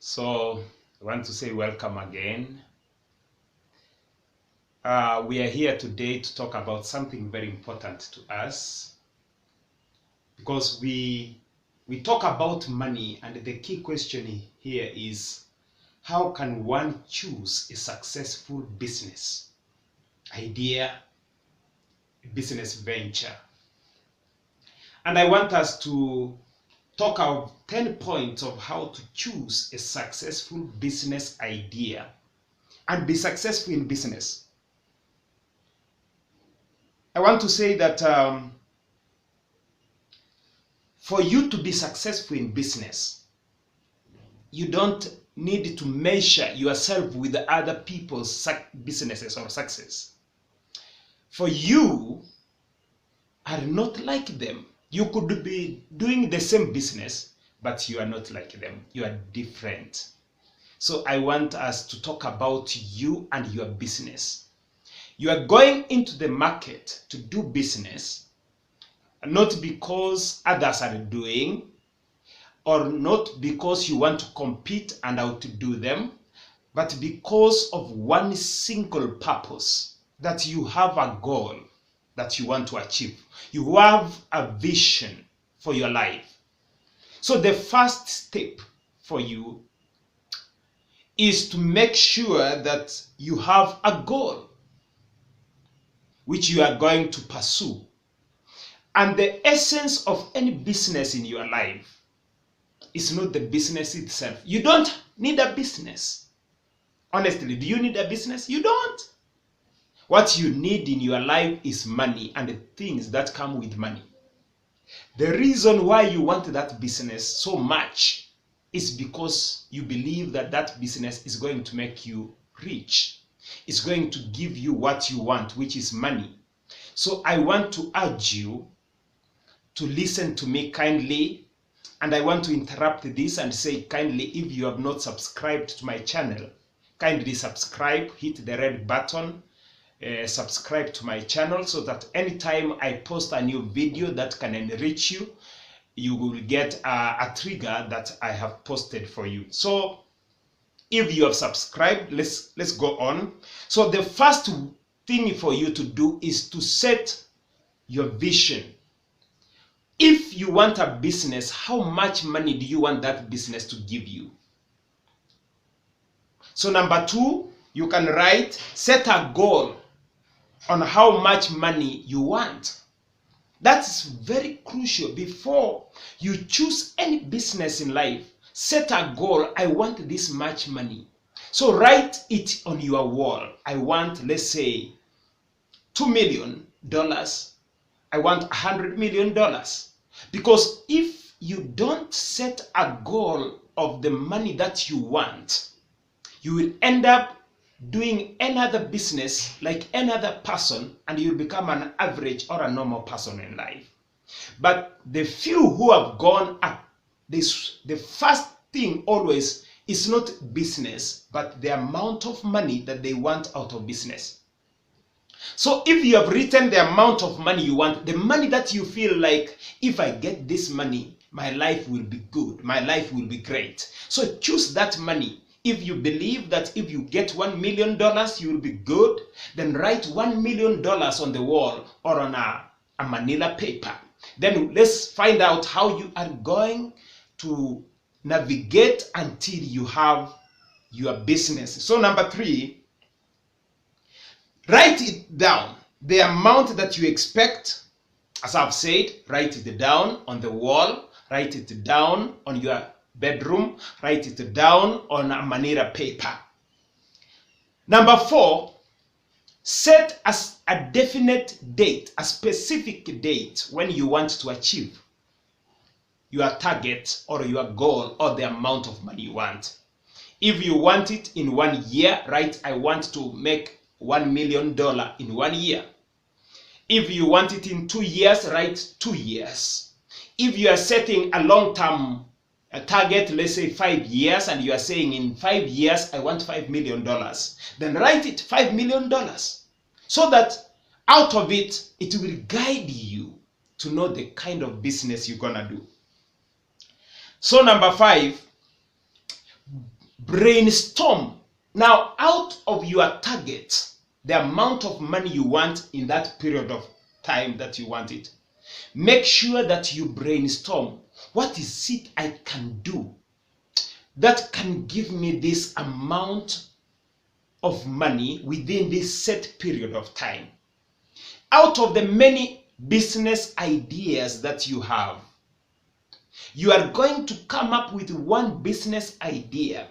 So I want to say welcome again. We are here today to talk about something very important to us, because we talk about money, and the key question here is, how can one choose a successful business idea, business venture? And I want us to talk of 10 points of how to choose a successful business idea and be successful in business. I want to say that for you to be successful in business, you don't need to measure yourself with other people's businesses or success. For you are not like them. You could be doing the same business, but you are not like them. You are different. So I want us to talk about you and your business. You are going into the market to do business, not because others are doing, or not because you want to compete and outdo them, but because of one single purpose, that you have a goal that you want to achieve. You have a vision for your life. So the first step for you is to make sure that you have a goal which you are going to pursue. And the essence of any business in your life is not the business itself. You don't need a business. Honestly, do you need a business? You don't. What you need in your life is money and the things that come with money. The reason why you want that business so much is because you believe that that business is going to make you rich. It's going to give you what you want, which is money. So I want to urge you to listen to me kindly, and I want to interrupt this and say kindly, if you have not subscribed to my channel, kindly subscribe, hit the red button, subscribe to my channel, so that anytime I post a new video that can enrich you, you will get a trigger that I have posted for you. So if you have subscribed, let's go on. So the first thing for you to do is to set your vision. If you want a business, how much money do you want that business to give you? So number 2, you can write, set a goal on how much money you want. That's very crucial. Before you choose any business in life, set a goal. I want this much money. So write it on your wall. I want, let's say, $2 million. I want $100 million. Because if you don't set a goal of the money that you want, you will end up doing another business like another person, and you'll become an average or a normal person in life. But the few who have gone up, the first thing always is not business, but the amount of money that they want out of business. So if you have written the amount of money you want, the money that you feel like, if I get this money, my life will be good, my life will be great. So choose that money. If you believe that if you get $1 million, you will be good, then write $1 million on the wall or on a manila paper. Then let's find out how you are going to navigate until you have your business. So number 3, write it down. The amount that you expect, as I've said, write it down on the wall, write it down on your bedroom, write it down on a manila paper. Number 4, set as a definite date, a specific date when you want to achieve your target or your goal or the amount of money you want. If you want it in 1 year, write, I want to make $1 million in 1 year. If you want it in 2 years, write 2 years. If you are setting a long-term target, let's say 5 years, and you are saying in 5 years I want $5 million, then write it $5 million, so that out of it, it will guide you to know the kind of business you're gonna do. So number 5, Brainstorm. Now, out of your target, the amount of money you want in that period of time that you want it, make sure that you brainstorm. What is it I can do that can give me this amount of money within this set period of time? Out of the many business ideas that you have, you are going to come up with one business idea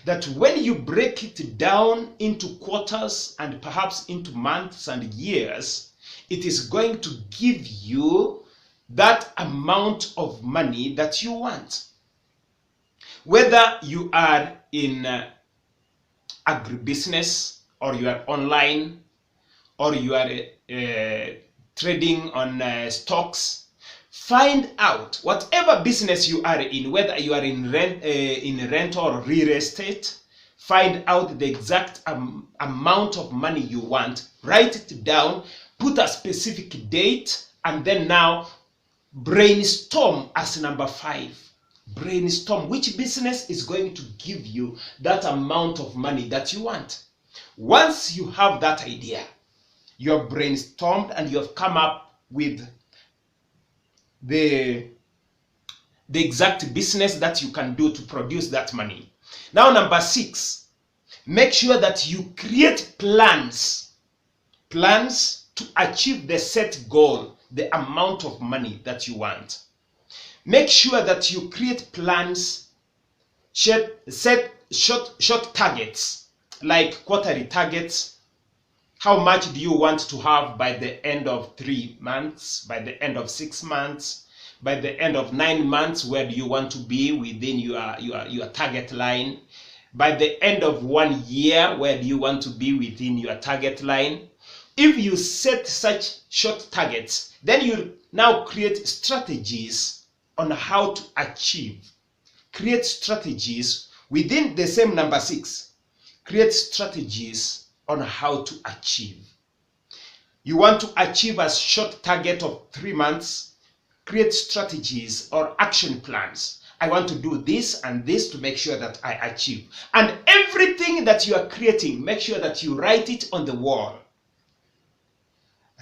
that when you break it down into quarters and perhaps into months and years, it is going to give you that amount of money that you want. Whether you are in agribusiness, or you are online, or you are trading on stocks, find out whatever business you are in, whether you are in rent or real estate, find out the exact amount of money you want, write it down, put a specific date, and then now brainstorm as number 5. Brainstorm which business is going to give you that amount of money that you want. Once you have that idea, you have brainstormed and you have come up with the exact business that you can do to produce that money. Now, number 6, make sure that you create plans to achieve the set goal, the amount of money that you want. Make sure that you create plans, set short targets, like quarterly targets. How much do you want to have by the end of 3 months, by the end of 6 months, by the end of 9 months? Where do you want to be within your target line? By the end of 1 year, where do you want to be within your target line? If you set such short targets, then you now create strategies on how to achieve. Create strategies within the same number 6. Create strategies on how to achieve. You want to achieve a short target of 3 months, create strategies or action plans. I want to do this and this to make sure that I achieve. And everything that you are creating, make sure that you write it on the wall.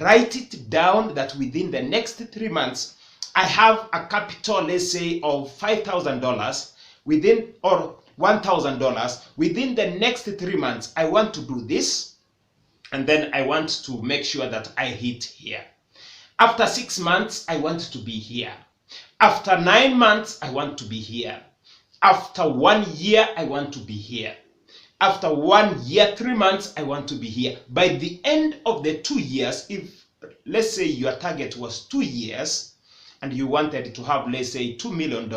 Write it down that within the next 3 months, I have a capital, let's say, of $5,000 within, or $1,000 within the next 3 months. I want to do this, and then I want to make sure that I hit here. After 6 months, I want to be here. After 9 months, I want to be here. After 1 year, I want to be here. After 1 year, 3 months, I want to be here. By the end of the 2 years, if let's say your target was 2 years and you wanted to have, let's say, $2 million,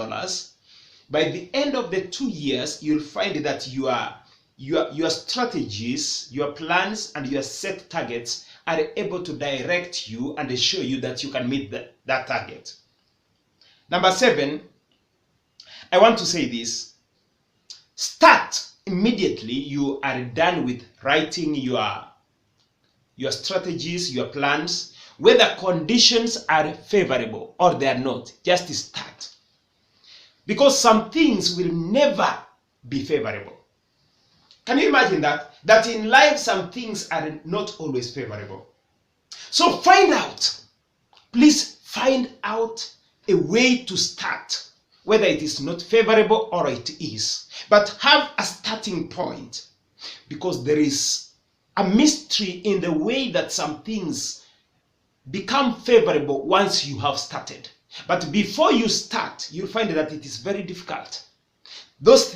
by the end of the 2 years, you'll find that your strategies, your plans, and your set targets are able to direct you and show you that you can meet that target. Number 7, I want to say this. Start immediately you are done with writing your strategies, your plans, whether conditions are favorable or they are not. Just start. Because some things will never be favorable. Can you imagine that? That in life some things are not always favorable. So find out. Please find out a way to start, whether it is not favorable or it is. But have a starting point, because there is a mystery in the way that some things become favorable once you have started. But before you start, you'll find that it is very difficult. Those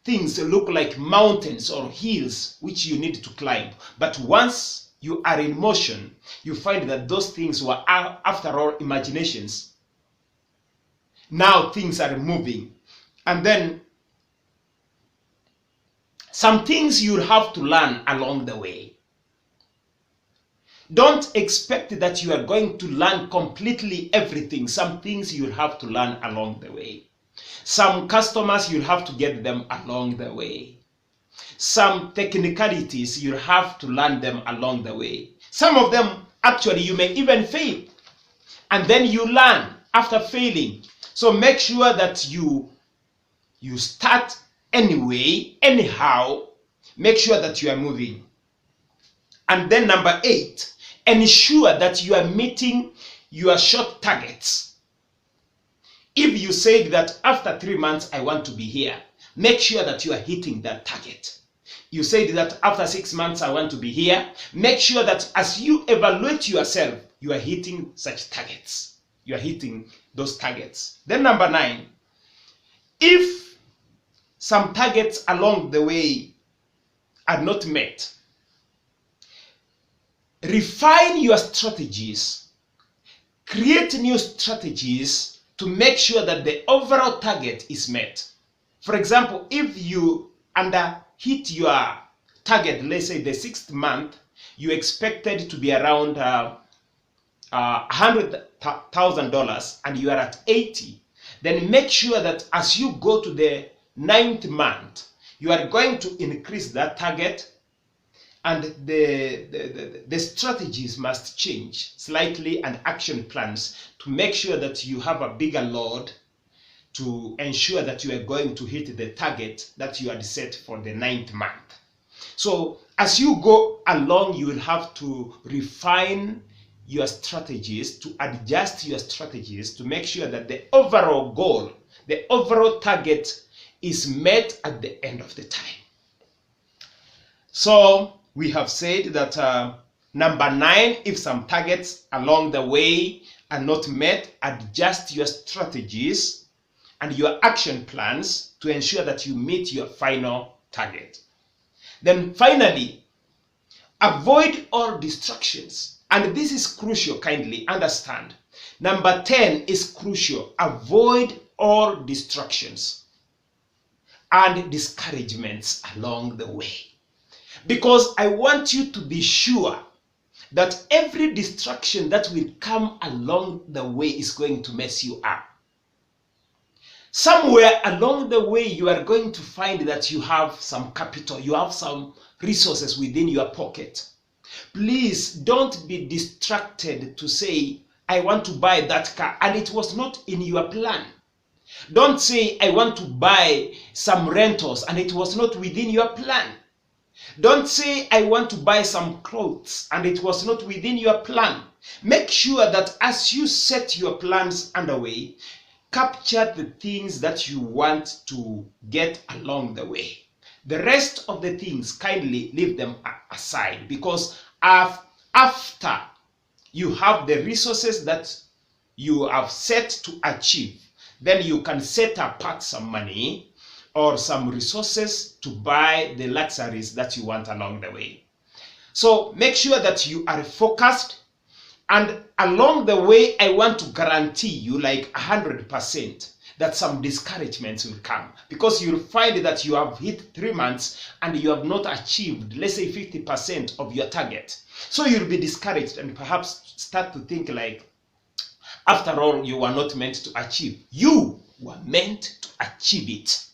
things look like mountains or hills which you need to climb. But once you are in motion, you find that those things were, after all, imaginations. Now things are moving. And then some things you'll have to learn along the way. Don't expect that you are going to learn completely everything. Some things you'll have to learn along the way. Some customers, you'll have to get them along the way. Some technicalities, you'll have to learn them along the way. Some of them, actually, you may even fail. And then you learn after failing. So make sure that you start anyway, anyhow, make sure that you are moving. And then number 8, ensure that you are meeting your short targets. If you said that after 3 months I want to be here, make sure that you are hitting that target. You said that after 6 months I want to be here, make sure that as you evaluate yourself, you are hitting such targets. You are hitting those targets. Then number 9, if some targets along the way are not met, refine your strategies, create new strategies to make sure that the overall target is met. For example, if you hit your target, let's say the 6th month, you expected to be around $100,000 and you are at 80, then make sure that as you go to the 9th month, you are going to increase that target, and the strategies must change slightly, and action plans to make sure that you have a bigger load to ensure that you are going to hit the target that you had set for the 9th month. So as you go along, you will have to refine your strategies, to adjust your strategies to make sure that the overall goal, the overall target is met at the end of the time. So we have said that number 9, if some targets along the way are not met, adjust your strategies and your action plans to ensure that you meet your final target. Then finally, avoid all distractions. And this is crucial, kindly understand. Number 10 is crucial. Avoid all distractions and discouragements along the way. Because I want you to be sure that every distraction that will come along the way is going to mess you up. Somewhere along the way, you are going to find that you have some capital, you have some resources within your pocket. Please don't be distracted to say, I want to buy that car, and it was not in your plan. Don't say, I want to buy some rentals, and it was not within your plan. Don't say, I want to buy some clothes, and it was not within your plan. Make sure that as you set your plans underway, capture the things that you want to get along the way. The rest of the things, kindly leave them aside, because after you have the resources that you have set to achieve, then you can set apart some money or some resources to buy the luxuries that you want along the way. So make sure that you are focused, and along the way, I want to guarantee you like 100% that some discouragements will come, because you'll find that you have hit 3 months and you have not achieved, let's say 50% of your target. So you'll be discouraged and perhaps start to think like, after all, you were not meant to achieve. You were meant to achieve it.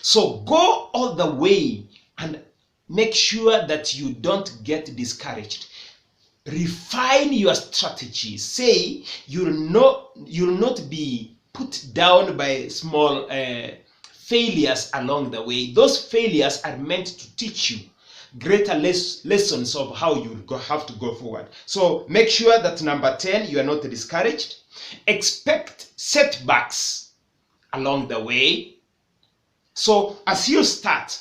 So go all the way and make sure that you don't get discouraged. Refine your strategy. Say you'll not be put down by small failures along the way. Those failures are meant to teach you greater lessons of how you have to go forward. So make sure that number 10, you are not discouraged. Expect setbacks along the way. So as you start,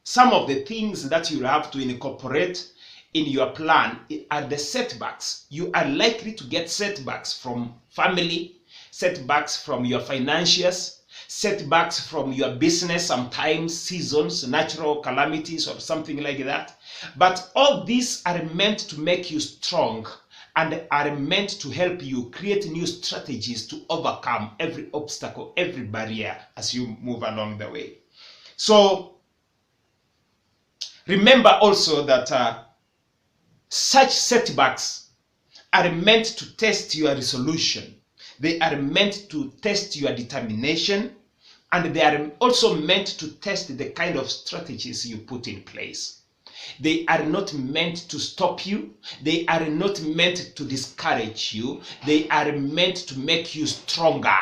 some of the things that you have to incorporate in your plan are the setbacks. You are likely to get setbacks from family, setbacks from your financials, setbacks from your business, sometimes seasons, natural calamities or something like that. But all these are meant to make you strong and are meant to help you create new strategies to overcome every obstacle, every barrier as you move along the way. So remember also that such setbacks are meant to test your resolution. They are meant to test your determination, and they are also meant to test the kind of strategies you put in place. They are not meant to stop you. They are not meant to discourage you. They are meant to make you stronger.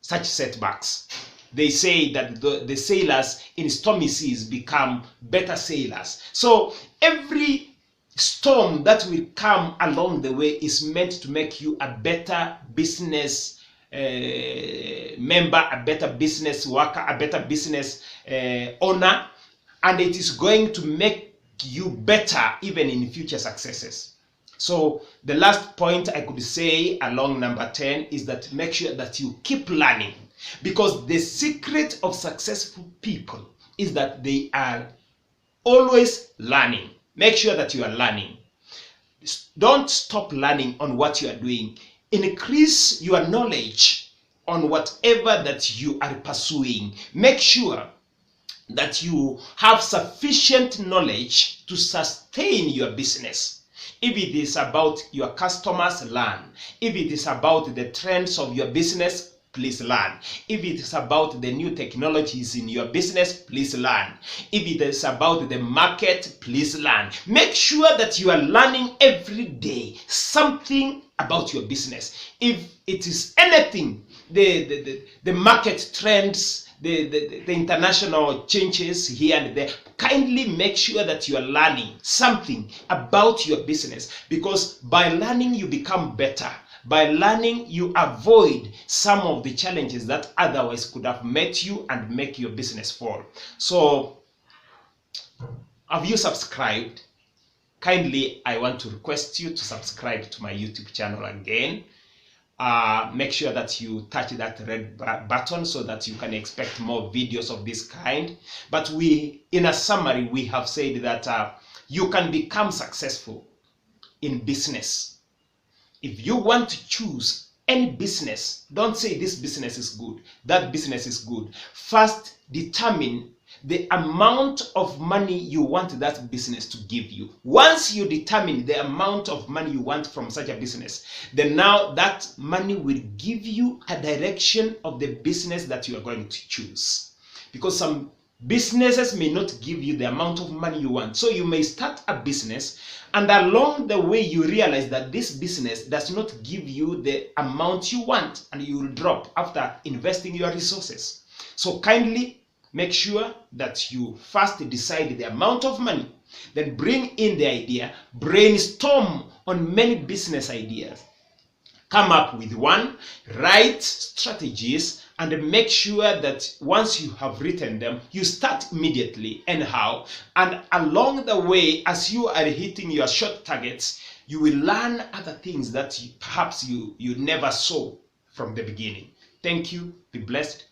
Such setbacks. They say that the sailors in stormy seas become better sailors. So every storm that will come along the way is meant to make you a better business member, a better business worker, a better business owner, and it is going to make you better even in future successes. So the last point I could say along number 10 is that make sure that you keep learning, because the secret of successful people is that they are always learning. Make sure that you are learning. Don't stop learning on what you are doing. Increase your knowledge on whatever that you are pursuing. Make sure that you have sufficient knowledge to sustain your business. If it is about your customers, learn. If it is about the trends of your business, please learn. If it is about the new technologies in your business, please learn. If it is about the market, please learn. Make sure that you are learning every day something about your business. If it is anything, the market trends, the international changes here and there, kindly make sure that you are learning something about your business, because by learning you become better. By learning, you avoid some of the challenges that otherwise could have met you and make your business fall. So, have you subscribed? Kindly, I want to request you to subscribe to my YouTube channel again. Make sure that you touch that red button so that you can expect more videos of this kind. But in a summary, we have said that you can become successful in business. If you want to choose any business, don't say this business is good, that business is good. First, determine the amount of money you want that business to give you. Once you determine the amount of money you want from such a business, then now that money will give you a direction of the business that you are going to choose. Because some businesses may not give you the amount of money you want. So you may start a business, and along the way you realize that this business does not give you the amount you want, and you will drop after investing your resources. So kindly make sure that you first decide the amount of money, then bring in the idea, brainstorm on many business ideas, come up with one, write strategies, and make sure that once you have written them, you start immediately anyhow. And along the way, as you are hitting your short targets, you will learn other things that perhaps you never saw from the beginning. Thank you. Be blessed.